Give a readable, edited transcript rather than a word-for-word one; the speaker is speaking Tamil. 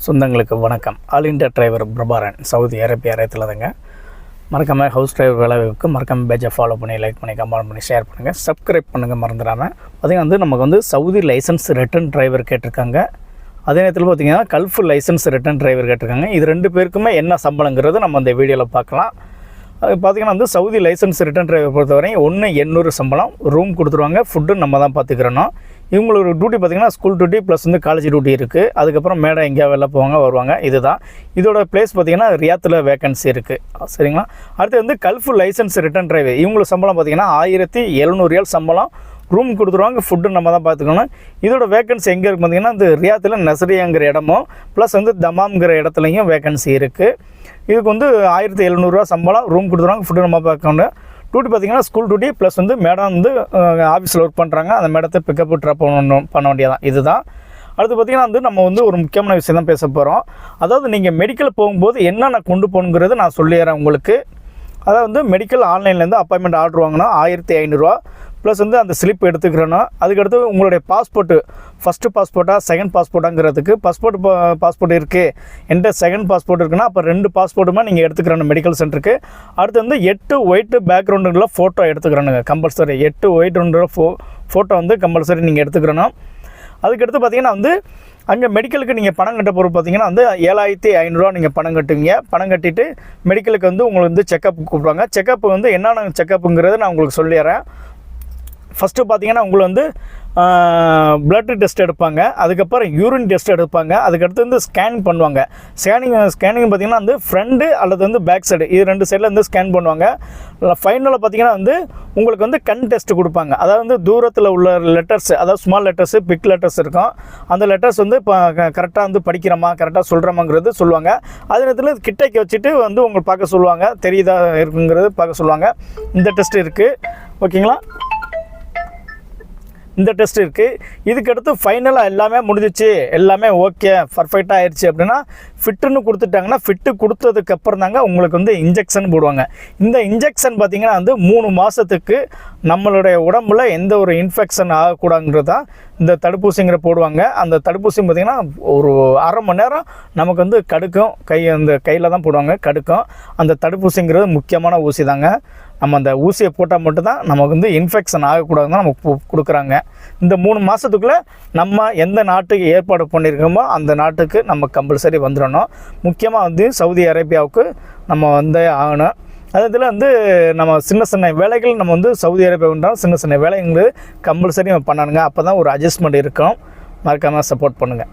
சொந்தங்களுக்கு வணக்கம். All India driver Prabaran Saudi Arabia தாங்க. மறக்காமல் ஹவுஸ் டிரைவர் வேலைக்கு மறக்காமல் பேஜை ஃபாலோ பண்ணி லைக் பண்ணி கமெண்ட் பண்ணி ஷேர் பண்ணுங்கள், சப்ஸ்கிரைப் பண்ணுங்கள் மறந்துடாமல். பார்த்திங்கன்னா நமக்கு சவுதி லைசன்ஸ் ரிட்டன் டிரைவர் கேட்டிருக்காங்க. அதே நேரத்தில் பார்த்திங்கன்னா கல்ஃப் லைசன்ஸ் ரிட்டன் டிரைவர் கேட்டிருக்காங்க. இது ரெண்டு பேருக்குமே என்ன சம்பளங்கிறது நம்ம இந்த வீடியோவில் பார்க்கலாம். அது பார்த்திங்கன்னா சவுதி லைசன்ஸ் ரிட்டன் டிரைவர் பொறுத்தவரையும் 1,800 சம்பளம், ரூம் கொடுத்துருவாங்க, ஃபுட்டு நம்ம தான் பார்த்துக்கிறணும். இவங்களோட டியூட்டி பார்த்திங்கன்னா school duty plus college duty இருக்குது. அதுக்கப்புறம் மேடம் எங்கேயா வெளில போவாங்க வருவாங்க. இதுதான் இதோட பிளேஸ் பார்த்திங்கன்னா ரியாத்தில் வேக்கன்சி இருக்குது. சரிங்களா? அடுத்து கல்ஃப் லைசன்ஸ் ரிட்டன் டிரைவர் இவங்களுக்கு சம்பளம் பார்த்திங்கன்னா 1,700 ரியால் சம்பளம், ரூம் கொடுத்துருவாங்க, ஃபுட்டு நம்ம தான் பார்த்துக்கணும். இதோட வேக்கன்சி எங்கே இருக்குது பார்த்திங்கன்னா ரியாத்தில் நசரியாங்கிற இடமும் ப்ளஸ் தமாம்ங்கிற இடத்துலையும் வேக்கன்சி இருக்குது. இதுக்கு 1,700 சம்பளம், ரூம் கொடுத்துருவாங்க, ஃபுட்டு நம்ம பார்க்கணும். டியூட்டி பார்த்திங்கன்னா ஸ்கூல் டியூட்டி ப்ளஸ் மேடம் ஆஃபீஸில் ஒர்க் பண்ணுறாங்க. அந்த மேடத்தை பிக்கப் ட்ராப் பண்ண வேண்டியதான். இதுதான். அடுத்து பார்த்திங்கன்னா நம்ம ஒரு முக்கியமான விஷயம் தான் பேச போகிறோம். அதாவது நீங்கள் மெடிக்கல் போகும்போது என்னென்ன கொண்டு போகணுங்கிறது நான் சொல்லிடுறேன் உங்களுக்கு. அதாவது மெடிக்கல் ஆன்லைன்லேருந்து அப்பாயின்மெண்ட் ஆர்டர் வாங்கினா 1,500 ப்ளஸ் அந்த ஸ்லிப் எடுத்துக்கிறேன்னா, அதுக்கடுத்து உங்களுடைய பாஸ்போர்ட்டு ஃபஸ்ட்டு பாஸ்போர்ட்டா செகண்ட் பாஸ்போர்ட்டாங்கிறதுக்கு பாஸ்போர்ட் இருக்குது, என்கிட்ட செகண்ட் பாஸ்போர்ட் இருக்குன்னா அப்போ 2 பாஸ்போர்ட்டுமா நீங்கள் எடுத்துக்கிறணும் மெடிக்கல் சென்டருக்கு. அடுத்து 8 ஒயிட்டு பேக்ரவுண்டில் ஃபோட்டோ எடுத்துக்கிறணுங்க கம்பல்சரி. 8 ஒயிட் ஃபோட்டோ கம்பல்சரி நீங்கள் எடுத்துக்கிறணும். அதுக்கடுத்து பார்த்திங்கன்னா அங்கே மெடிக்கலுக்கு நீங்கள் பணம் கட்ட போகிற பார்த்திங்கன்னா 7,500 நீங்கள் பணம் கட்டுவீங்க. பணம் கட்டிட்டு மெடிக்கலுக்கு உங்களுக்கு செக்கப் கூப்பிடுவாங்க. செக்கப் என்னென்ன செக்கப்புங்கிறத நான் உங்களுக்கு சொல்லிடுறேன். ஃபஸ்ட்டு பார்த்திங்கன்னா உங்களுக்கு ப்ளட் டெஸ்ட் எடுப்பாங்க, அதுக்கப்புறம் யூரின் டெஸ்ட் எடுப்பாங்க, அதுக்கடுத்து ஸ்கேன் பண்ணுவாங்க. ஸ்கேனிங் பார்த்திங்கன்னா ஃப்ரண்ட்டு அல்லது பேக் சைடு, இது 2 சைடில் ஸ்கேன் பண்ணுவாங்க. ஃபைனலில் பார்த்திங்கன்னா உங்களுக்கு கண் டெஸ்ட் கொடுப்பாங்க. அதாவது தூரத்தில் உள்ள லெட்டர்ஸ், அதாவது ஸ்மால் லெட்டர்ஸு பிக் லெட்டர்ஸ் இருக்கும். அந்த லெட்டர்ஸ் இப்போ கரெக்டாக படிக்கிறோமா கரெக்டாக சொல்கிறோமாங்கிறது சொல்லுவாங்க. அதே நேரத்தில் கிட்டைக்கு வச்சுட்டு உங்களுக்கு பார்க்க சொல்லுவாங்க, தெரியுதா இருக்குங்கிறது பார்க்க சொல்லுவாங்க. இந்த டெஸ்ட் இருக்குது. ஓகேங்களா? இந்த டெஸ்ட் இருக்குது. இதுக்கடுத்து ஃபைனலாக எல்லாமே முடிஞ்சிச்சு, எல்லாமே ஓகே பர்ஃபெக்டாக ஆயிடுச்சு அப்படின்னா ஃபிட்டுன்னு கொடுத்துட்டாங்கன்னா, ஃபிட்டு கொடுத்ததுக்கப்புறம் தாங்க உங்களுக்கு இன்ஜெக்ஷன் போடுவாங்க. இந்த இன்ஜெக்ஷன் பார்த்திங்கன்னா 3 மாதத்துக்கு நம்மளுடைய உடம்புல எந்த ஒரு இன்ஃபெக்ஷன் ஆகக்கூடாதுங்கிறது தான் இந்த தடுப்பூசிங்கிற போடுவாங்க. அந்த தடுப்பூசி பார்த்திங்கன்னா ஒரு 1/2 மணி நேரம் நமக்கு கடுக்கும், கையில் தான் போடுவாங்க, கடுக்கும். அந்த தடுப்பூசிங்கிறது முக்கியமான ஊசி தாங்க. நம்ம அந்த ஊசியை போட்டால் மட்டும்தான் நமக்கு இன்ஃபெக்ஷன் ஆகக்கூடாதுன்னு தான் நமக்கு கொடுக்குறாங்க. இந்த 3 மாதத்துக்குள்ளே நம்ம எந்த நாட்டுக்கு ஏற்பாடு பண்ணியிருக்கோமோ அந்த நாட்டுக்கு நம்ம கம்பல்சரி வந்துடணும். முக்கியமாக சவுதி அரேபியாவுக்கு நம்ம வந்தே ஆகணும். அதில் நம்ம சின்ன வேலைகள் நம்ம சவுதி அரேபியா பண்ணுறோம். சின்ன வேலைங்கிறது கம்பல்சரி நம்ம பண்ணணுங்க. அப்போ தான் ஒரு அட்ஜஸ்ட்மெண்ட் இருக்கும். மறக்காமல் சப்போர்ட் பண்ணுங்கள்.